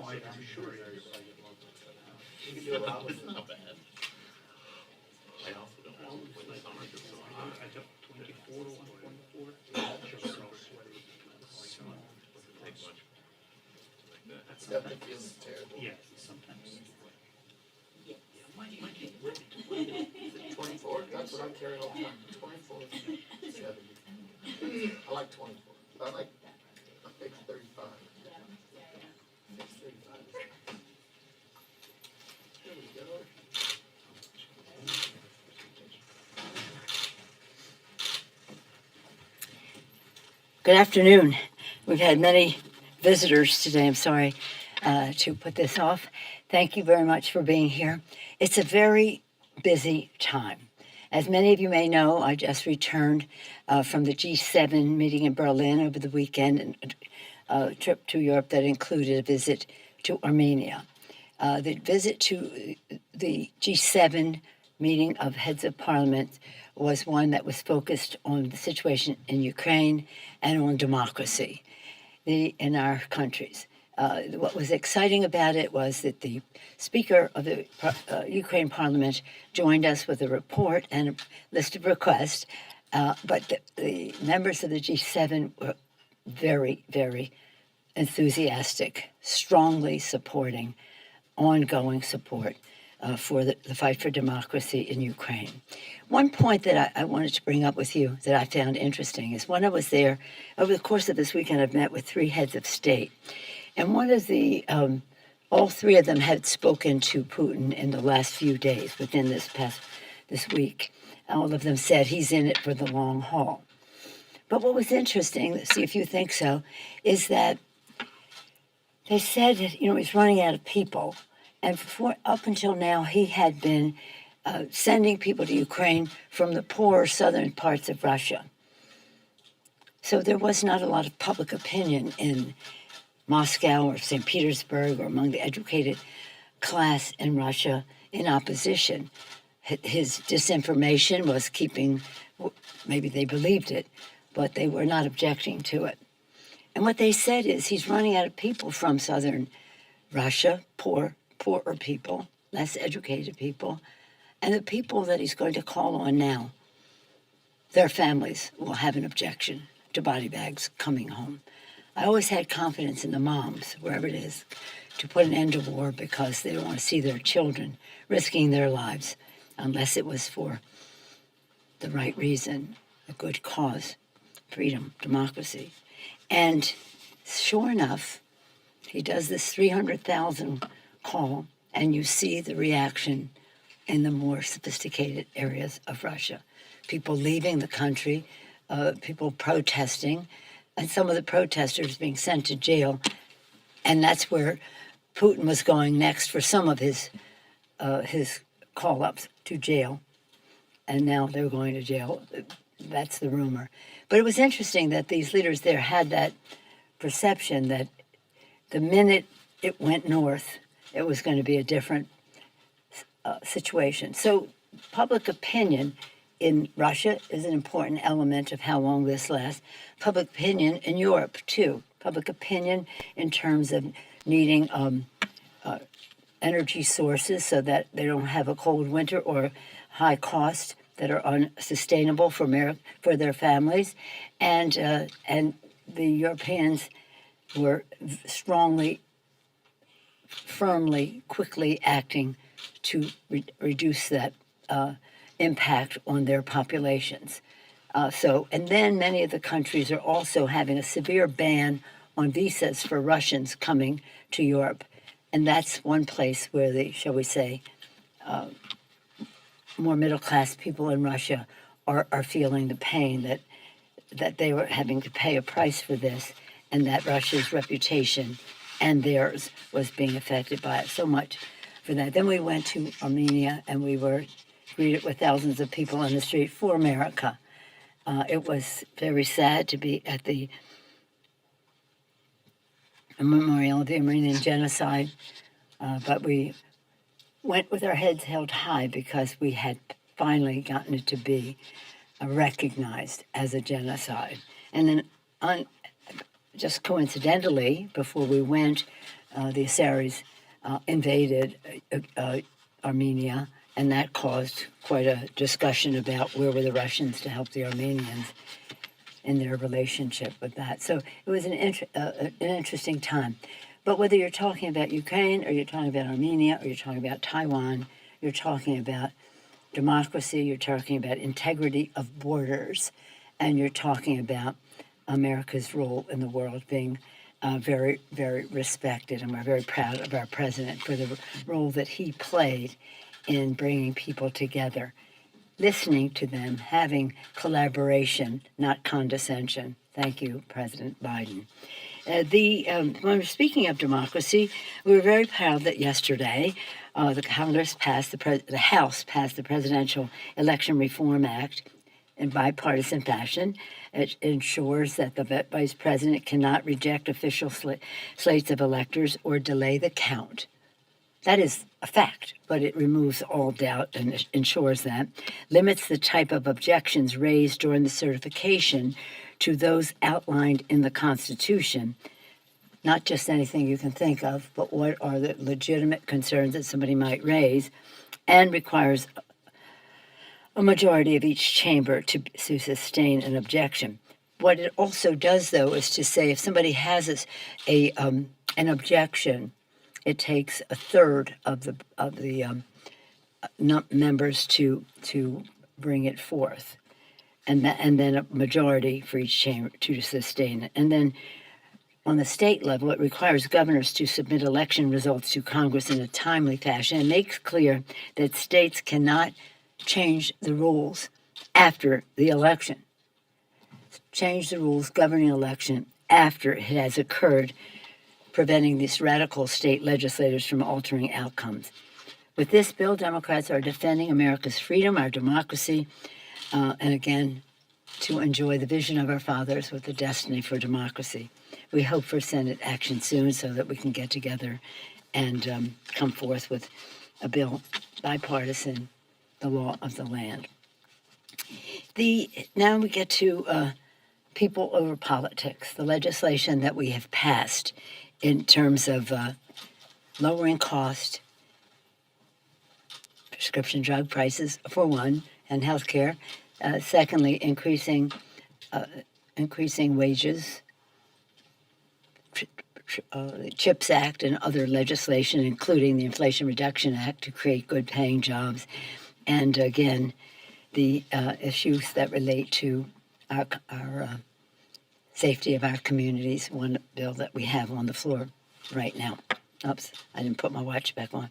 I'm sure. You can do a lot with It's it. not bad. I also don't want to when the summer gets so hot. I took 24 to 124. Take much like that. Definitely feels terrible. Yes, sometimes. Is it 24? That's what I carry all the time. 24, 70. I like 24. I like 35. 35. There we go. Good afternoon. We've had many visitors today. I'm sorry to put this off. Thank you very much for being here. It's a very busy time. As many of you may know, I just returned from the G7 meeting in Berlin over the weekend, and a trip to Europe that included a visit to Armenia. The visit to the G7 meeting of heads of parliament was one that was focused on the situation in Ukraine and on democracy in our countries. What was exciting about it was that the Speaker of the Ukraine Parliament joined us with a report and a list of requests, but the members of the G7 were very, very enthusiastic, strongly supporting, ongoing support for the fight for democracy in Ukraine. One point that I wanted to bring up with you that I found interesting is when I was there, over the course of this weekend, I've met with 3 heads of state. And one of the, all 3 of them had spoken to Putin in the last few days, within this week. All of them said he's in it for the long haul. But what was interesting, see if you think so, is that they said that, he's running out of people. And up until now, he had been sending people to Ukraine from the poorer southern parts of Russia. So there was not a lot of public opinion in Moscow or St. Petersburg or among the educated class in Russia in opposition. His disinformation was keeping, maybe they believed it, but they were not objecting to it. And what they said is he's running out of people from southern Russia, poorer people, less educated people, and the people that he's going to call on now, their families will have an objection to body bags coming home. I always had confidence in the moms, wherever it is, to put an end to war because they don't want to see their children risking their lives unless it was for the right reason, a good cause, freedom, democracy. And sure enough, he does this 300,000 call, and you see the reaction in the more sophisticated areas of Russia. People leaving the country, people protesting, and some of the protesters being sent to jail. And that's where Putin was going next for some of his call-ups to jail. And now they're going to jail. That's the rumor. But it was interesting that these leaders there had that perception that the minute it went north, it was going to be a different situation. So public opinion in Russia is an important element of how long this lasts. Public opinion in Europe, too. Public opinion in terms of needing energy sources so that they don't have a cold winter or high costs that are unsustainable for their families. And the Europeans were strongly, firmly, quickly acting to reduce that impact on their populations. And then many of the countries are also having a severe ban on visas for Russians coming to Europe. And that's one place where the, shall we say, more middle-class people in Russia are feeling the pain that they were having to pay a price for this, and that Russia's reputation and theirs was being affected by it. So much for that. Then we went to Armenia, and we were greeted with thousands of people on the street for America. It was very sad to be at the memorial of the Armenian genocide, but we went with our heads held high because we had finally gotten it to be recognized as a genocide. And then just coincidentally, before we went, the Azeris invaded Armenia, and that caused quite a discussion about where were the Russians to help the Armenians in their relationship with that. So it was an interesting time. But whether you're talking about Ukraine, or you're talking about Armenia, or you're talking about Taiwan, you're talking about democracy, you're talking about integrity of borders, and you're talking about America's role in the world being very, very respected. And we're very proud of our president for the role that he played in bringing people together, listening to them, having collaboration, not condescension. Thank you, President Biden. When we're speaking of democracy, we were very proud that yesterday the Congress passed the House passed the Presidential Election Reform Act in bipartisan fashion. It ensures that the vice president cannot reject official slates of electors or delay the count. That is a fact, but it removes all doubt and ensures that, limits the type of objections raised during the certification to those outlined in the Constitution, not just anything you can think of, but what are the legitimate concerns that somebody might raise, and requires a majority of each chamber to sustain an objection. What it also does, though, is to say if somebody has an objection, it takes a third of the members to bring it forth, and then a majority for each chamber to sustain it. And then on the state level, it requires governors to submit election results to Congress in a timely fashion and makes clear that states cannot change the rules after the election. Change the rules governing election after it has occurred, preventing these radical state legislators from altering outcomes. With this bill, Democrats are defending America's freedom, our democracy, and again, to enjoy the vision of our fathers with the destiny for democracy. We hope for Senate action soon so that we can get together and come forth with a bill, bipartisan, the law of the land. Now we get to people over politics, the legislation that we have passed in terms of lowering cost, prescription drug prices, for one, and health care. Secondly, increasing wages, the CHIPS Act and other legislation, including the Inflation Reduction Act, to create good-paying jobs. And again, the issues that relate to our safety of our communities, one bill that we have on the floor right now. Oops, I didn't put my watch back on.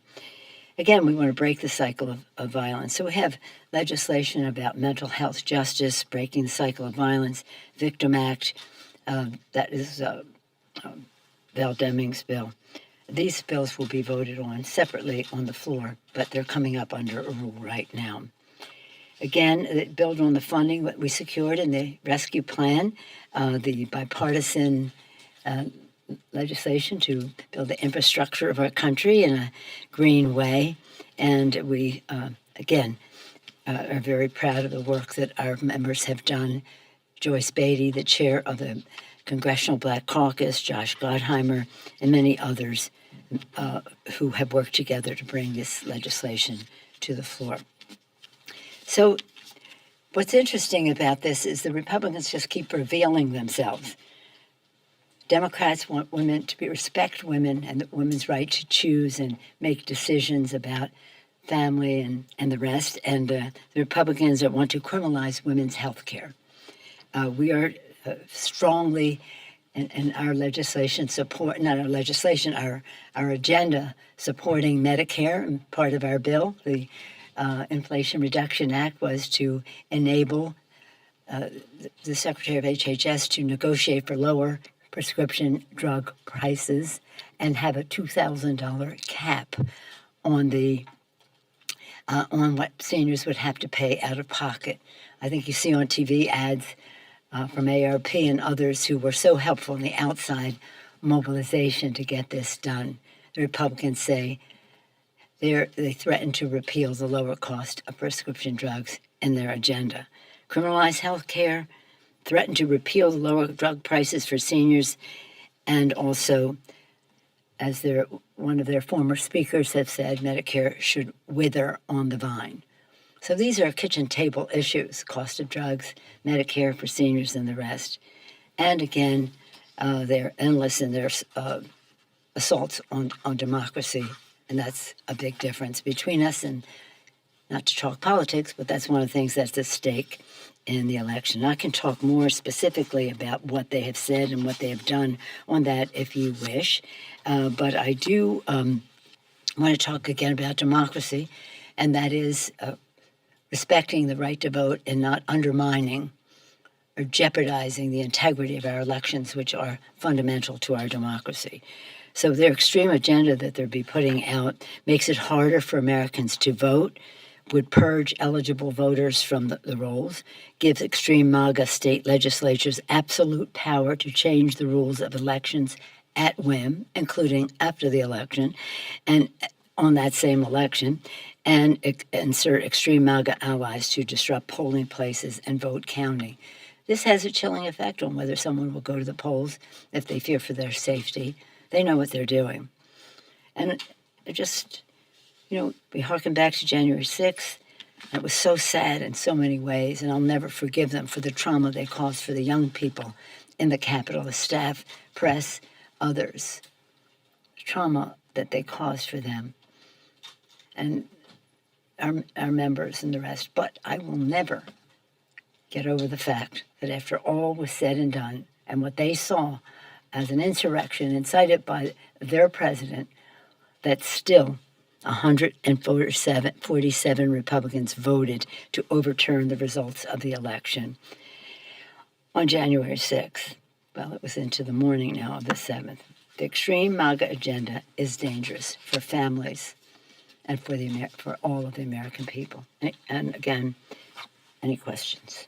Again, we want to break the cycle of violence. So we have legislation about mental health justice, breaking the cycle of violence, Victim Act, that is Val Deming's bill. These bills will be voted on separately on the floor, but they're coming up under a rule right now. Again, it build on the funding that we secured in the rescue plan, the bipartisan legislation to build the infrastructure of our country in a green way. And we, again, are very proud of the work that our members have done. Joyce Beatty, the chair of the Congressional Black Caucus, Josh Gottheimer, and many others who have worked together to bring this legislation to the floor. So what's interesting about this is the Republicans just keep revealing themselves. Democrats want women to respect women and women's right to choose and make decisions about family and the rest. And the Republicans that want to criminalize women's health care. We are strongly in our legislation support, not our legislation, our agenda supporting Medicare. And part of our bill, the Inflation Reduction Act, was to enable the Secretary of HHS to negotiate for lower prescription drug prices and have a $2,000 cap on what seniors would have to pay out of pocket. I think you see on TV ads from ARP and others who were so helpful in the outside mobilization to get this done. The Republicans say they threaten to repeal the lower cost of prescription drugs in their agenda. Criminalize health care, threaten to repeal the lower drug prices for seniors, and also as one of their former speakers have said, Medicare should wither on the vine. So these are kitchen table issues: cost of drugs, Medicare for seniors, and the rest. And again, they're endless in their assaults on democracy, and that's a big difference between us. And not to talk politics, but that's one of the things that's at stake in the election. I can talk more specifically about what they have said and what they have done on that if you wish, but I do want to talk again about democracy, and that is respecting the right to vote and not undermining or jeopardizing the integrity of our elections, which are fundamental to our democracy. So their extreme agenda that they'll be putting out makes it harder for Americans to vote, would purge eligible voters from the rolls, gives extreme MAGA state legislatures absolute power to change the rules of elections at whim, including after the election, and on that same election, and insert extreme MAGA allies to disrupt polling places and vote counting. This has a chilling effect on whether someone will go to the polls if they fear for their safety. They know what they're doing. And it just, we harken back to January 6th. And it was so sad in so many ways, and I'll never forgive them for the trauma they caused for the young people in the Capitol, the staff, press, others. The trauma that they caused for them and our members and the rest. But I will never get over the fact that after all was said and done, and what they saw as an insurrection incited by their president, that still 147 Republicans voted to overturn the results of the election on January 6th. Well, it was into the morning now of the 7th. The extreme MAGA agenda is dangerous for families and for all of the American people. And again, any questions?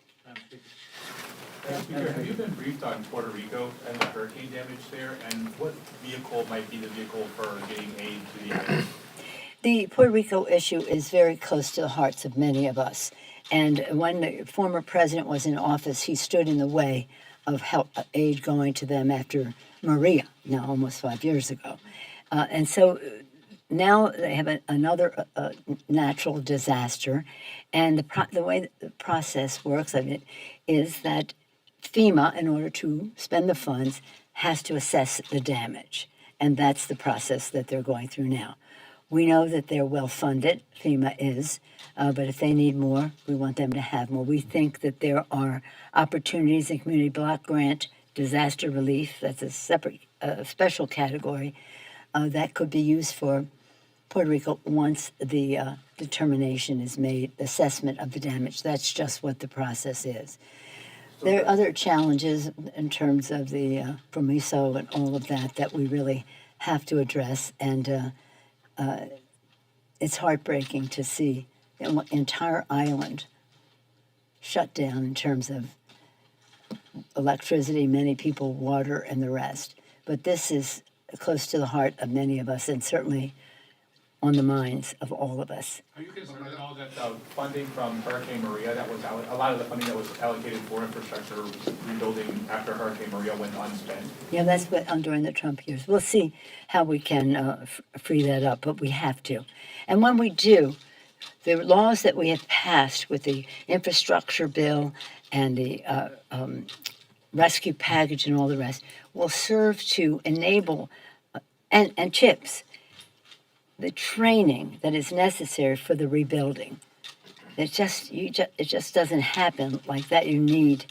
Speaker, have you been briefed on Puerto Rico and the hurricane damage there, and what vehicle might be the vehicle for getting aid to the island? The Puerto Rico issue is very close to the hearts of many of us. And when the former president was in office, he stood in the way of aid going to them after Maria, now almost 5 years ago. And so now they have another natural disaster. And the way the process works, is that FEMA, in order to spend the funds, has to assess the damage. And that's the process that they're going through now. We know that they're well-funded, FEMA is, but if they need more, we want them to have more. We think that there are opportunities in Community Block Grant, disaster relief, that's a separate, special category, that could be used for Puerto Rico once the determination is made, assessment of the damage. That's just what the process is. There are other challenges in terms of the permiso and all of that we really have to address, and it's heartbreaking to see the entire island shut down in terms of electricity, many people, water, and the rest. But this is close to the heart of many of us, and certainly on the minds of all of us. Are you concerned at all that the funding from Hurricane Maria, that was a lot of the funding that was allocated for infrastructure rebuilding after Hurricane Maria went unspent? Yeah, that's what during the Trump years. We'll see how we can free that up, but we have to. And when we do, the laws that we have passed with the infrastructure bill and the rescue package and all the rest will serve to enable and CHIPS, the training that is necessary for the rebuilding. It just doesn't happen like that. You need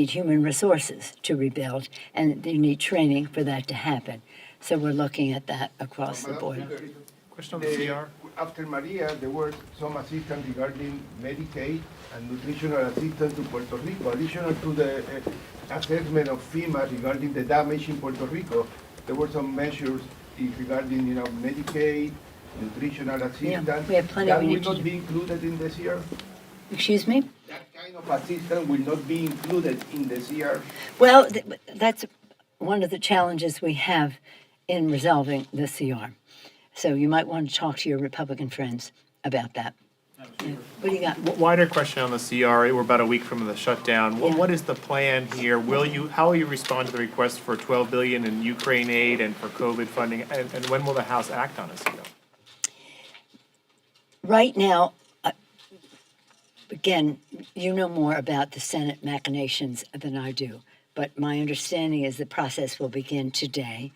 human resources to rebuild, and you need training for that to happen. So we're looking at that across the board. Question on the CR? After Maria, there were some assistance regarding Medicaid and nutritional assistance to Puerto Rico. Additional to the assessment of FEMA regarding the damage in Puerto Rico, there were some measures regarding, Medicaid, nutritional assistance. Yeah, we have plenty that we will need to not do. be included in the CR? Excuse me? That kind of assistance will not be included in the CR? Well, that's one of the challenges we have in resolving the CR. So you might want to talk to your Republican friends about that. What do you got? Wider question on the CR. We're about a week from the shutdown. Yeah. What is the plan here? How will you respond to the request for $12 billion in Ukraine aid and for COVID funding? And when will the House act on it? Right now, again, you know more about the Senate machinations than I do, but my understanding is the process will begin today,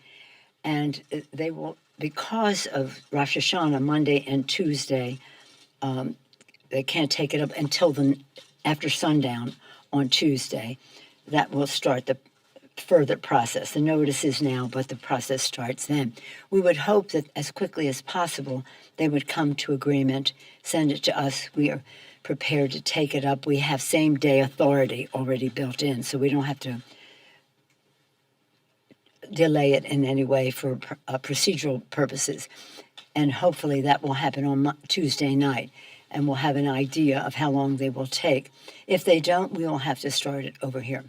and they will, because of Rosh Hashanah, Monday and Tuesday, they can't take it up until after sundown on Tuesday. That will start the further process. The notice is now, but the process starts then. We would hope that as quickly as possible, they would come to agreement, send it to us. We are prepared to take it up. We have same-day authority already built in, so we don't have to delay it in any way for procedural purposes. And hopefully that will happen on Tuesday night, and we'll have an idea of how long they will take. If they don't, we will have to start it over here.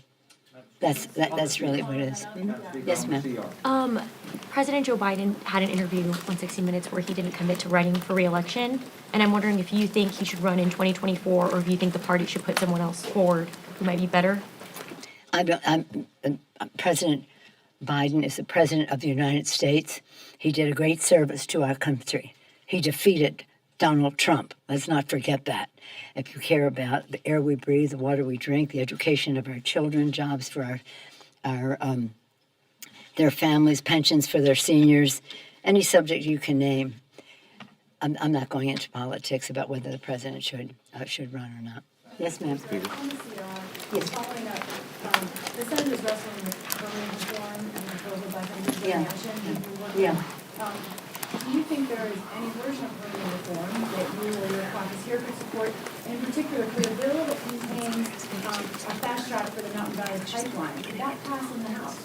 That's really what it is. Mhm. Yes, ma'am. President Joe Biden had an interview on 60 Minutes where he didn't commit to running for re-election, and I'm wondering if you think he should run in 2024, or if you think the party should put someone else forward who might be better. President Biden is the president of the United States. He did a great service to our country. He defeated Donald Trump. Let's not forget that. If you care about the air we breathe, the water we drink, the education of our children, jobs for their families, pensions for their seniors, any subject you can name. I'm not going into politics about whether the president should run or not. Yes, ma'am. Yes. Following up, the Senate is wrestling with voting reform and the proposal by Congress Yeah. Nation. Yeah. Do you think there is any version of voting reform that you or your caucus here could support? And in particular, for the bill that contains a fast track for the Mountain Valley Pipeline, could that pass in the House?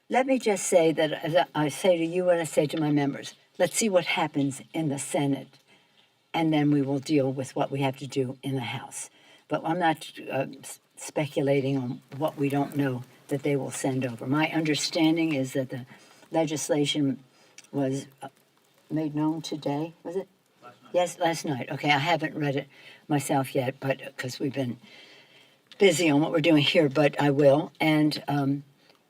Let me just say that, as I say to you and I say to my members, let's see what happens in the Senate, and then we will deal with what we have to do in the House. But I'm not speculating on what we don't know that they will send over. My understanding is that the legislation was made known today, was it? Last night. Yes, last night. Okay, I haven't read it myself yet, but because we've been busy on what we're doing here, but I will. And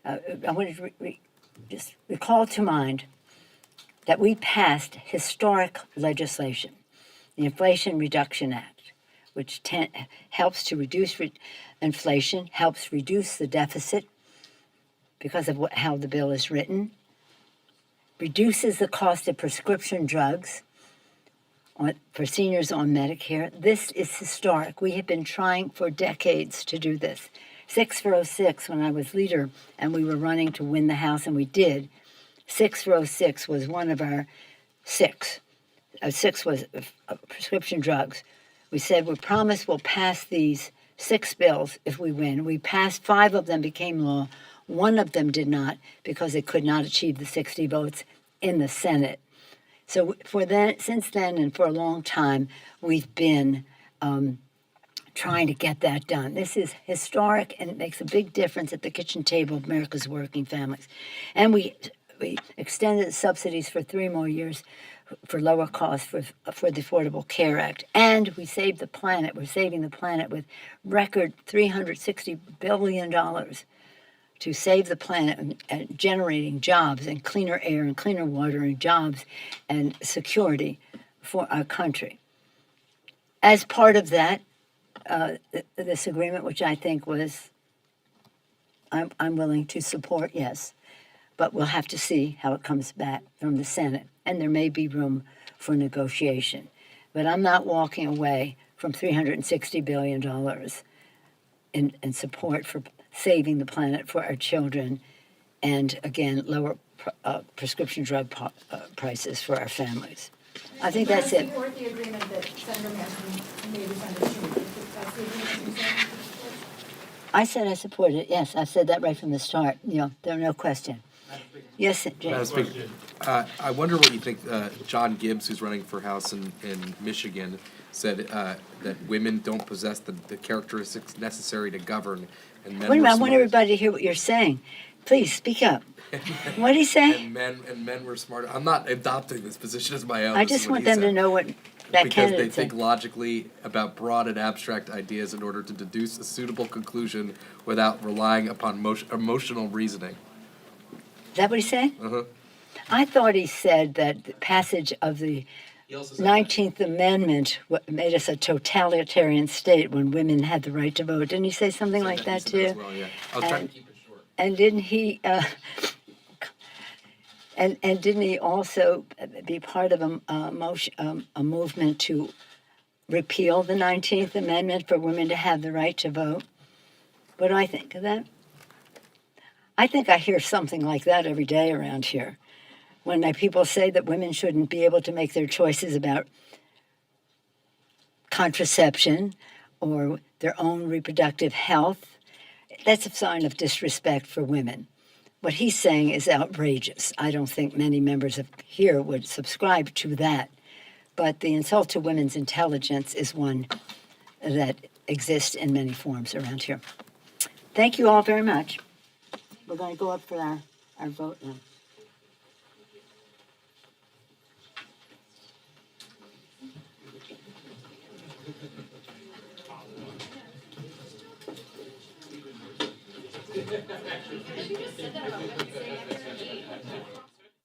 I wanted to just recall to mind that we passed historic legislation, the Inflation Reduction Act, which helps to reduce inflation, helps reduce the deficit because of how the bill is written, reduces the cost of prescription drugs for seniors on Medicare. This is historic. We have been trying for decades to do this. 6 for 06, when I was leader and we were running to win the House, and we did, 6 for 06 was one of our 6. 6 was prescription drugs. We said, we promise we'll pass these 6 bills if we win. We passed 5 of them, became law. 1 of them did not, because it could not achieve the 60 votes in the Senate. So since then and for a long time, we've been trying to get that done. This is historic, and it makes a big difference at the kitchen table of America's working families. And we extended the subsidies for 3 more years for lower costs for the Affordable Care Act. And we saved the planet. We're saving the planet with record $360 billion to save the planet and generating jobs and cleaner air and cleaner water and jobs and security for our country. As part of that, this agreement, which I think was, I'm willing to support, yes, but we'll have to see how it comes back from the Senate, and there may be room for negotiation. But I'm not walking away from $360 billion in support for saving the planet for our children, and again, lower prescription drug prices for our families. I think that's it. I support the agreement that Senator Manchin made with Senator Schumer. That's the agreement you said? I said I supported it, yes. I said that right from the start. There's no question. Yes, James. Madam Speaker, I wonder what you think. John Gibbs, who's running for House in Michigan, said that women don't possess the characteristics necessary to govern. And men Wait a minute, I were want smart. everybody to hear what you're saying. Please speak up. What'd he say? And men were smarter. I'm not adopting this position as my own. I This is just what want he them to said. know what that Because they candidate think said. logically about broad and abstract ideas in order to deduce a suitable conclusion without relying upon emotional reasoning. Is that what he said? Uh-huh. I thought he said that the passage of the He also said 19th Amendment made us a totalitarian state when women had the right to vote. Didn't he say something like that he said as too? well, yeah. I'll try to And- keep it short. And didn't he? And didn't he also be part of a movement to repeal the 19th Amendment for women to have the right to vote? What do I think of that? I think I hear something like that every day around here. When people say that women shouldn't be able to make their choices about contraception or their own reproductive health, that's a sign of disrespect for women. What he's saying is outrageous. I don't think many members of here would subscribe to that. But the insult to women's intelligence is one that exists in many forms around here. Thank you all very much. We're going to go up for our vote now. You just said that about women saying after 8.